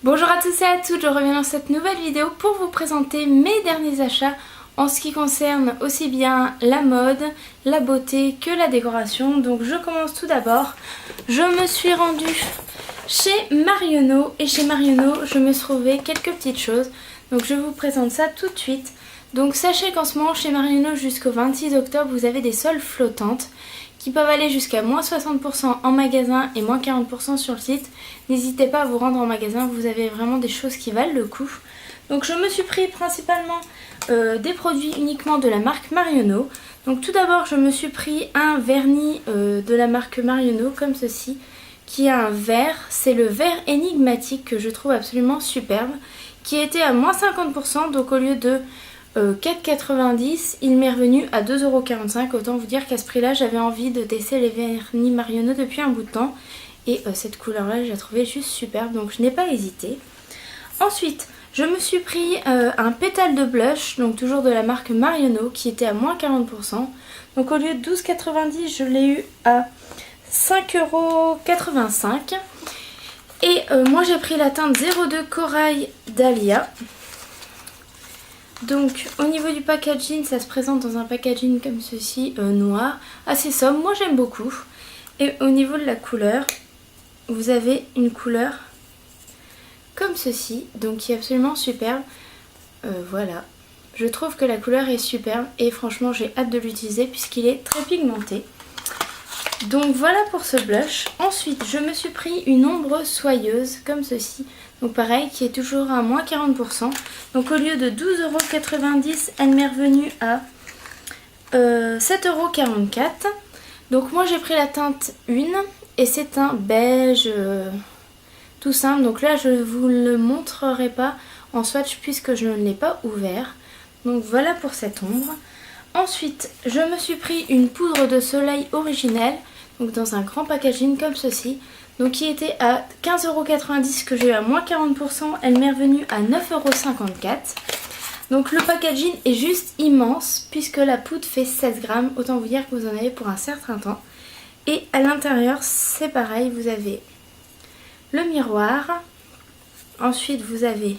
Bonjour à tous et à toutes, je reviens dans cette nouvelle vidéo pour vous présenter mes derniers achats en ce qui concerne aussi bien la mode, la beauté que la décoration. Donc je commence tout d'abord, je me suis rendue chez Marionneau et chez Marionneau je me suis trouvé quelques petites choses. Donc je vous présente ça tout de suite. Donc sachez qu'en ce moment chez Marionneau jusqu'au 26 octobre vous avez des soldes flottantes qui peuvent aller jusqu'à moins 60% en magasin et moins 40% sur le site. N'hésitez pas à vous rendre en magasin, vous avez vraiment des choses qui valent le coup. Donc je me suis pris principalement des produits uniquement de la marque Marionneau. Donc tout d'abord je me suis pris un vernis de la marque Marionneau comme ceci, qui est un vert, c'est le vert énigmatique que je trouve absolument superbe, qui était à moins 50%, donc au lieu de 4,90 il m'est revenu à 2,45 €. Autant vous dire qu'à ce prix là j'avais envie de tester les vernis Marionneau depuis un bout de temps. Et cette couleur là je la trouvais juste superbe, donc je n'ai pas hésité. Ensuite je me suis pris un pétale de blush, donc toujours de la marque Marionneau, qui était à moins 40%. Donc au lieu de 12,90 je l'ai eu à 5,85 €. Et moi j'ai pris la teinte 02 Corail Dahlia. Donc au niveau du packaging, ça se présente dans un packaging comme ceci, noir, assez sobre, moi j'aime beaucoup. Et au niveau de la couleur, vous avez une couleur comme ceci, donc qui est absolument superbe. Voilà, je trouve que la couleur est superbe et franchement j'ai hâte de l'utiliser puisqu'il est très pigmenté. Donc voilà pour ce blush. Ensuite je me suis pris une ombre soyeuse comme ceci. Donc pareil, qui est toujours à moins 40%. Donc au lieu de 12,90 €, elle m'est revenue à 7,44 €. Donc moi j'ai pris la teinte 1 et c'est un beige tout simple. Donc là je ne vous le montrerai pas en swatch puisque je ne l'ai pas ouvert. Donc voilà pour cette ombre. Ensuite je me suis pris une poudre de soleil originelle, donc dans un grand packaging comme ceci. Donc qui était à 15,90 € que j'ai eu à moins 40%, elle m'est revenue à 9,54 €. Donc le packaging est juste immense puisque la poudre fait 16 grammes, autant vous dire que vous en avez pour un certain temps. Et à l'intérieur c'est pareil, vous avez le miroir, ensuite vous avez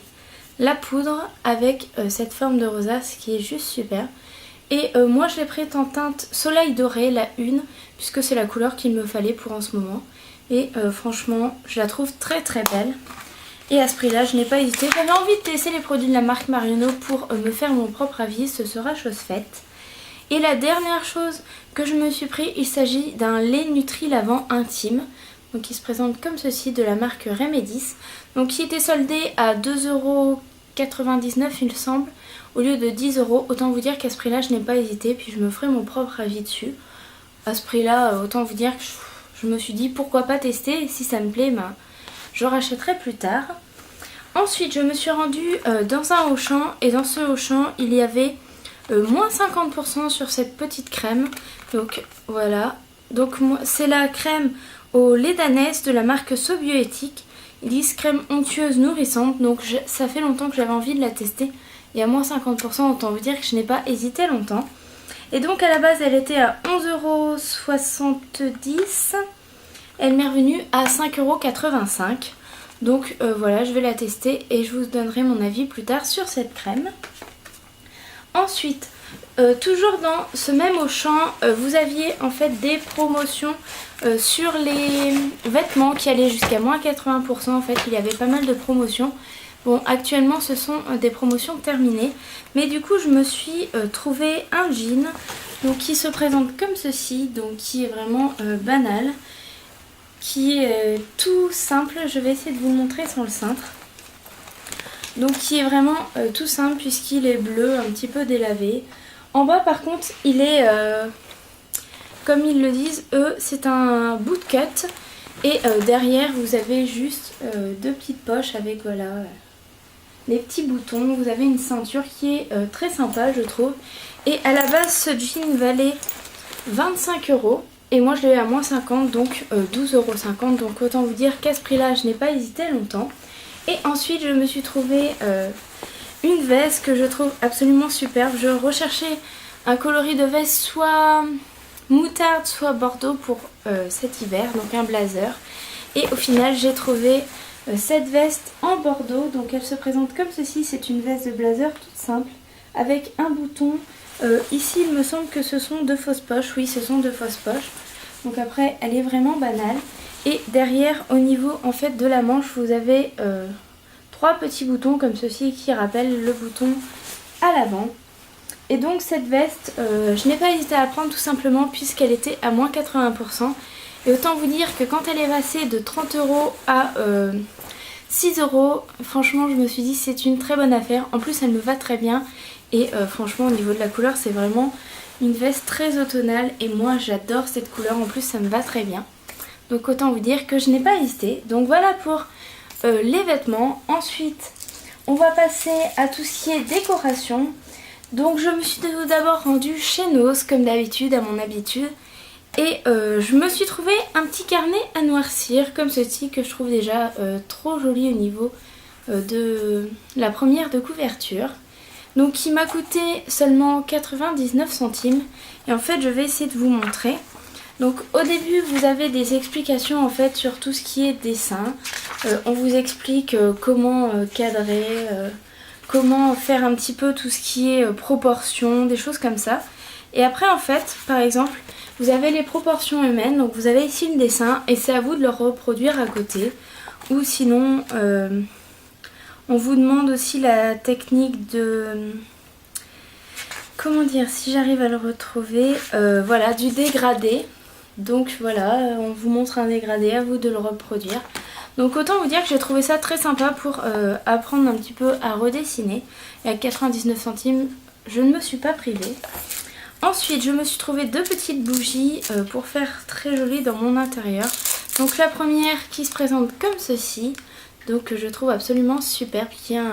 la poudre avec cette forme de rosace qui est juste super. Et moi je l'ai pris en teinte soleil doré, la 1, puisque c'est la couleur qu'il me fallait pour en ce moment. Et franchement je la trouve très très belle. Et à ce prix là je n'ai pas hésité, j'avais envie de tester les produits de la marque Marionneau pour me faire mon propre avis, ce sera chose faite. Et la dernière chose que je me suis pris, il s'agit d'un lait Nutri-Lavant intime. Donc il se présente comme ceci, de la marque Remedis. Donc qui était soldé à 2,99 € il me semble, au lieu de 10 €. Autant vous dire qu'à ce prix là je n'ai pas hésité, puis je me ferai mon propre avis dessus. À ce prix là autant vous dire que je me suis dit pourquoi pas tester, et si ça me plaît ben, je rachèterai plus tard. Ensuite je me suis rendue dans un Auchan, et dans ce Auchan il y avait moins 50% sur cette petite crème. Donc voilà, donc c'est la crème au lait d'ânesse de la marque So Bioéthique. Ils disent crème onctueuse nourrissante, donc ça fait longtemps que j'avais envie de la tester. Et à moins 50%, autant vous dire que je n'ai pas hésité longtemps. Et donc à la base elle était à 11,70 €. Elle m'est revenue à 5,85 €. Donc voilà, je vais la tester et je vous donnerai mon avis plus tard sur cette crème. Ensuite, toujours dans ce même Auchan, vous aviez en fait des promotions sur les vêtements qui allaient jusqu'à moins 80%. En fait, il y avait pas mal de promotions. Bon, actuellement ce sont des promotions terminées, mais du coup je me suis trouvé un jean donc, qui se présente comme ceci, donc qui est vraiment banal, qui est tout simple. Je vais essayer de vous le montrer sans le cintre. Donc qui est vraiment tout simple puisqu'il est bleu, un petit peu délavé. En bas par contre il est, comme ils le disent eux, c'est un bootcut. Et derrière vous avez juste deux petites poches avec voilà les petits boutons. Vous avez une ceinture qui est très sympa je trouve. Et à la base ce jean valait 25 € et moi je l'ai eu à moins 50, donc 12,50 €. Donc autant vous dire qu'à ce prix là je n'ai pas hésité longtemps. Et ensuite je me suis trouvé une veste que je trouve absolument superbe. Je recherchais un coloris de veste soit moutarde soit bordeaux pour cet hiver, donc un blazer. Et au final j'ai trouvé cette veste en bordeaux. Donc elle se présente comme ceci, c'est une veste de blazer toute simple avec un bouton. Ici il me semble que ce sont 2 fausses poches, oui ce sont 2 fausses poches. Donc après elle est vraiment banale. Et derrière au niveau en fait de la manche vous avez 3 petits boutons comme ceci qui rappellent le bouton à l'avant. Et donc cette veste, je n'ai pas hésité à la prendre tout simplement puisqu'elle était à moins 80%. Et autant vous dire que quand elle est passée de 30 € à 6 €, franchement je me suis dit c'est une très bonne affaire. En plus elle me va très bien et franchement au niveau de la couleur c'est vraiment une veste très automnale. Et moi j'adore cette couleur, en plus ça me va très bien. Donc autant vous dire que je n'ai pas hésité. Donc voilà pour les vêtements. Ensuite on va passer à tout ce qui est décoration. Donc je me suis tout d'abord rendue chez Nose comme d'habitude, à mon habitude. Et je me suis trouvé un petit carnet à noircir comme ceci que je trouve déjà trop joli au niveau de la première de couverture. Donc qui m'a coûté seulement 99 centimes. Et en fait je vais essayer de vous montrer. Donc au début vous avez des explications en fait sur tout ce qui est dessin. On vous explique comment cadrer, comment faire un petit peu tout ce qui est proportion, des choses comme ça. Et après en fait, par exemple, vous avez les proportions humaines, donc vous avez ici le dessin et c'est à vous de le reproduire à côté. Ou sinon, on vous demande aussi la technique de... Comment dire, si j'arrive à le retrouver, voilà, du dégradé. Donc voilà, on vous montre un dégradé, à vous de le reproduire. Donc autant vous dire que j'ai trouvé ça très sympa pour apprendre un petit peu à redessiner. Et à 99 centimes, je ne me suis pas privée. Ensuite, je me suis trouvé 2 petites bougies pour faire très joli dans mon intérieur. Donc la première qui se présente comme ceci, donc que je trouve absolument superbe, qui a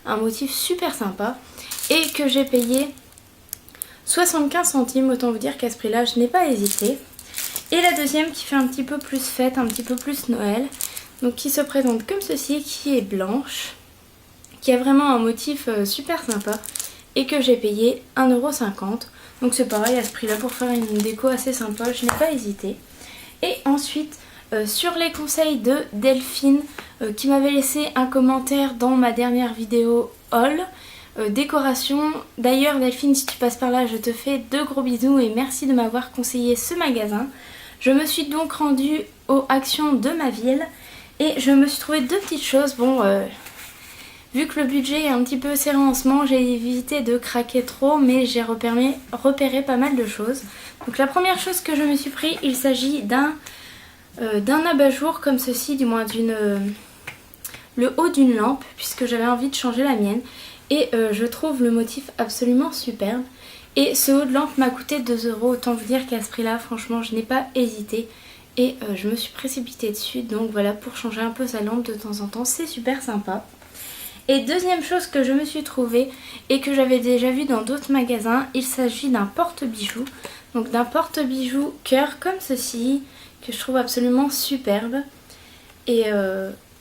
un motif super sympa et que j'ai payé 75 centimes. Autant vous dire qu'à ce prix-là, je n'ai pas hésité. Et la deuxième qui fait un petit peu plus fête, un petit peu plus Noël, donc qui se présente comme ceci, qui est blanche, qui a vraiment un motif super sympa et que j'ai payé 1,50 €. Donc c'est pareil à ce prix là pour faire une déco assez sympa, je n'ai pas hésité. Et ensuite sur les conseils de Delphine qui m'avait laissé un commentaire dans ma dernière vidéo haul décoration. D'ailleurs Delphine, si tu passes par là je te fais de gros bisous et merci de m'avoir conseillé ce magasin. Je me suis donc rendue aux actions de ma ville et je me suis trouvé 2 petites choses. Bon vu que le budget est un petit peu serré en ce moment, j'ai évité de craquer trop, mais j'ai repéré pas mal de choses. Donc la première chose que je me suis pris, il s'agit d'un abat-jour comme ceci, du moins le haut d'une lampe, puisque j'avais envie de changer la mienne. Et je trouve le motif absolument superbe. Et ce haut de lampe m'a coûté 2 €, autant vous dire qu'à ce prix-là, franchement, je n'ai pas hésité. Et je me suis précipitée dessus, donc voilà, pour changer un peu sa lampe de temps en temps, c'est super sympa. Et deuxième chose que je me suis trouvée et que j'avais déjà vu dans d'autres magasins, il s'agit d'un porte-bijoux. Donc d'un porte-bijoux cœur comme ceci, que je trouve absolument superbe. Et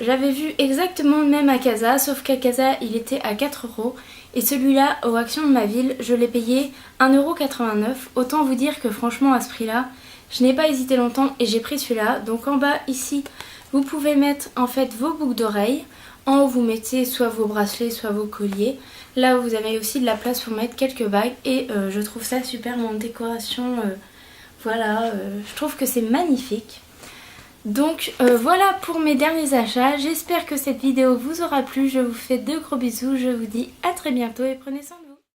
j'avais vu exactement le même à Casa, sauf qu'à Casa il était à 4 €. Et celui-là, aux actions de ma ville, je l'ai payé 1,89 €. Autant vous dire que franchement à ce prix-là, je n'ai pas hésité longtemps et j'ai pris celui-là. Donc en bas ici, vous pouvez mettre en fait vos boucles d'oreilles. En haut vous mettez soit vos bracelets soit vos colliers. Là vous avez aussi de la place pour mettre quelques bagues et je trouve ça super en décoration. Voilà, je trouve que c'est magnifique. Donc voilà pour mes derniers achats. J'espère que cette vidéo vous aura plu. Je vous fais de gros bisous. Je vous dis à très bientôt et prenez soin de vous.